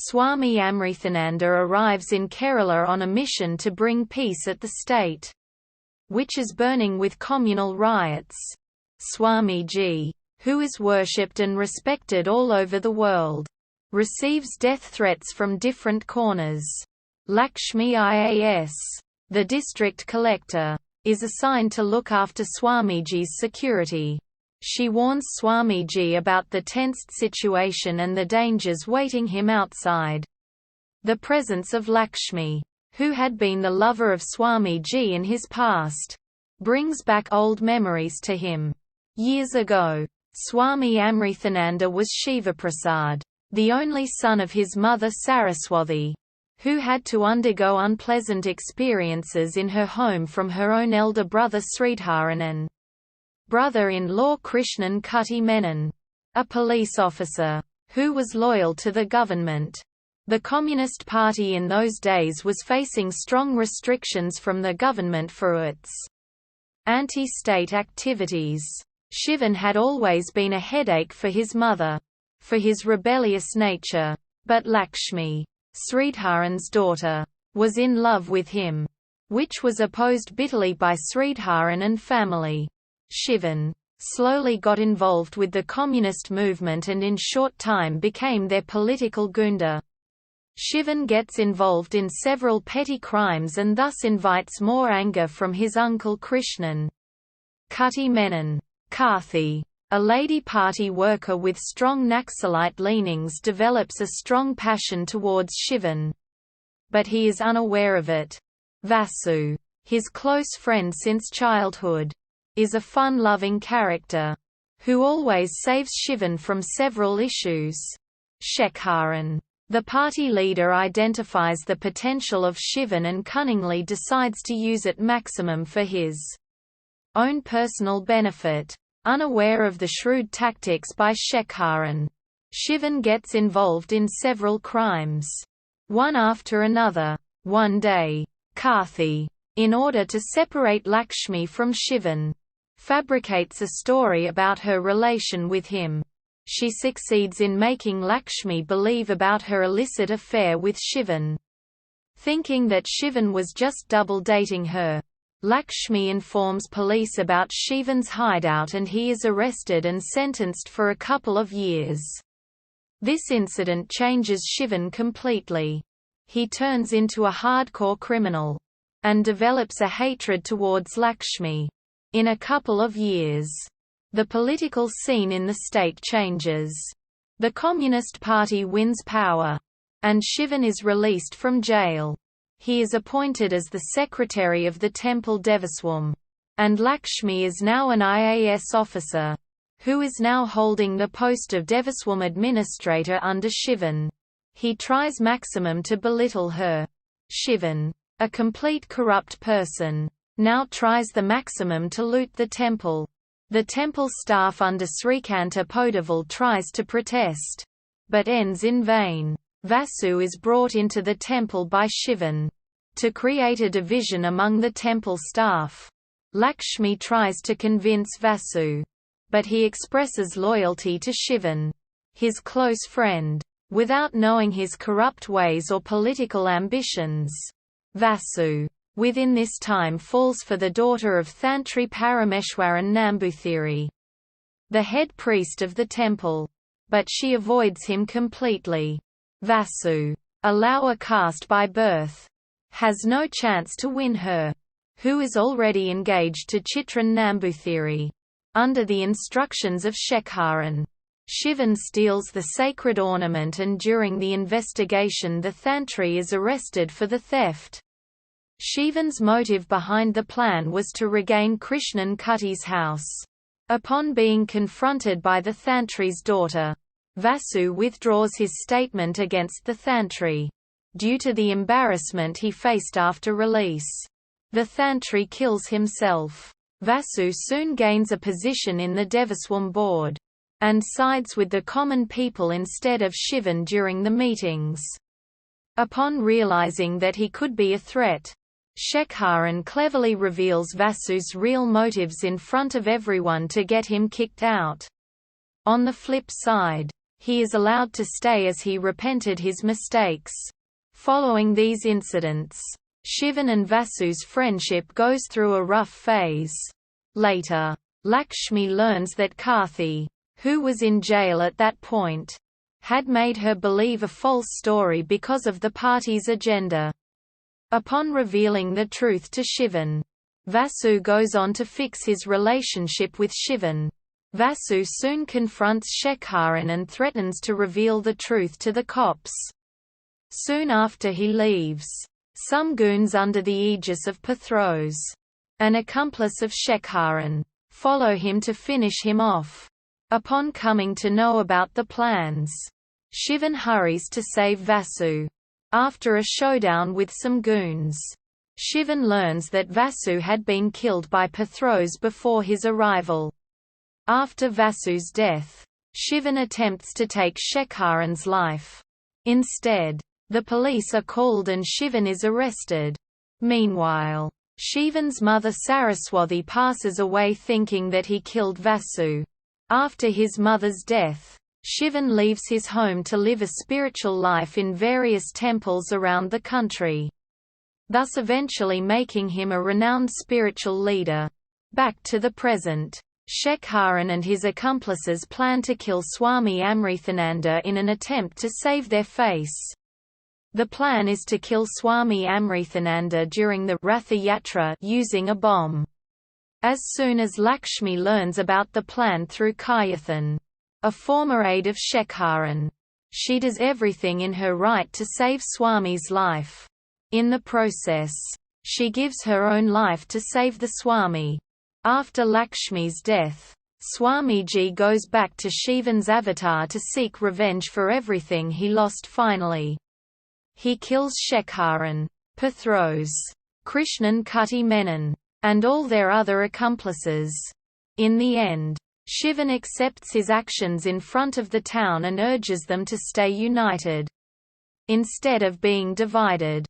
Swami Amrithananda arrives in Kerala on a mission to bring peace at the state, which is burning with communal riots. Swamiji, who is worshipped and respected all over the world, receives death threats from different corners. Lakshmi IAS, the district collector, is assigned to look after Swamiji's security. She warns Swamiji about the tensed situation and the dangers waiting him outside. The presence of Lakshmi, who had been the lover of Swamiji in his past, brings back old memories to him. Years ago, Swami Amrithananda was Shivaprasad, the only son of his mother Saraswati, who had to undergo unpleasant experiences in her home from her own elder brother Sridharan and brother-in-law Krishnan Kutty Menon, a police officer, who was loyal to the government. The Communist Party in those days was facing strong restrictions from the government for its anti-state activities. Shivan had always been a headache for his mother, for his rebellious nature, but Lakshmi, Sridharan's daughter, was in love with him, which was opposed bitterly by Sridharan and family. Shivan slowly got involved with the communist movement and in short time became their political gunda. Shivan gets involved in several petty crimes and thus invites more anger from his uncle Krishnan Kutty Menon. Karthi, a lady party worker with strong Naxalite leanings, develops a strong passion towards Shivan, but he is unaware of it. Vasu, his close friend since childhood, is a fun-loving character, who always saves Shivan from several issues. Shekharan, the party leader, identifies the potential of Shivan and cunningly decides to use it maximum for his own personal benefit. Unaware of the shrewd tactics by Shekharan, Shivan gets involved in several crimes, one after another. One day, Karthi, in order to separate Lakshmi from Shivan, fabricates a story about her relation with him. She succeeds in making Lakshmi believe about her illicit affair with Shivan. Thinking that Shivan was just double-dating her, Lakshmi informs police about Shivan's hideout and he is arrested and sentenced for a couple of years. This incident changes Shivan completely. He turns into a hardcore criminal, and develops a hatred towards Lakshmi. In a couple of years, the political scene in the state changes. The Communist Party wins power, and Shivan is released from jail. He is appointed as the secretary of the temple Devaswam, and Lakshmi is now an IAS officer, who is now holding the post of Devaswam administrator under Shivan. He tries maximum to belittle her. Shivan, a complete corrupt person, now tries the maximum to loot the temple. The temple staff under Srikanta Podival tries to protest, but ends in vain. Vasu is brought into the temple by Shivan to create a division among the temple staff. Lakshmi tries to convince Vasu, but he expresses loyalty to Shivan, his close friend, without knowing his corrupt ways or political ambitions. Vasu, within this time, falls for the daughter of Thantri Parameshwaran Namboothiri, the head priest of the temple, but she avoids him completely. Vasu, a lower caste by birth, has no chance to win her, who is already engaged to Chitran Namboothiri. Under the instructions of Shekharan, Shivan steals the sacred ornament and during the investigation the Thantri is arrested for the theft. Shivan's motive behind the plan was to regain Krishnan Kutty's house. Upon being confronted by the Thantri's daughter, Vasu withdraws his statement against the Thantri, due to the embarrassment he faced after release. The Thantri kills himself. Vasu soon gains a position in the Devaswam board, and sides with the common people instead of Shivan during the meetings. Upon realizing that he could be a threat, Shekharan cleverly reveals Vasu's real motives in front of everyone to get him kicked out. On the flip side, He is allowed to stay as he repented his mistakes. Following these incidents, Shivan and Vasu's friendship goes through a rough phase. Later, Lakshmi learns that Karthi, who was in jail at that point, had made her believe a false story because of the party's agenda. Upon revealing the truth to Shivan, Vasu goes on to fix his relationship with Shivan. Vasu soon confronts Shekharan and threatens to reveal the truth to the cops. Soon after he leaves, some goons under the aegis of Pathros, an accomplice of Shekharan, follow him to finish him off. Upon coming to know about the plans, Shivan hurries to save Vasu. After a showdown with some goons, Shivan learns that Vasu had been killed by Pathros before his arrival. After Vasu's death, Shivan attempts to take Shekharan's life. Instead, the police are called and Shivan is arrested. Meanwhile, Shivan's mother Saraswati passes away thinking that he killed Vasu. After his mother's death, Shivan leaves his home to live a spiritual life in various temples around the country, thus eventually making him a renowned spiritual leader. Back to the present, Shekharan and his accomplices plan to kill Swami Amrithananda in an attempt to save their face. The plan is to kill Swami Amrithananda during the Ratha Yatra using a bomb. As soon as Lakshmi learns about the plan through Kayathan, a former aide of Shekharan, she does everything in her right to save Swami's life. In the process, she gives her own life to save the Swami. After Lakshmi's death, Swamiji goes back to Shivan's avatar to seek revenge for everything he lost finally. He kills Shekharan, Pathros, Krishnan Kutty Menon, and all their other accomplices. In the end, Shivan accepts his actions in front of the town and urges them to stay united, instead of being divided.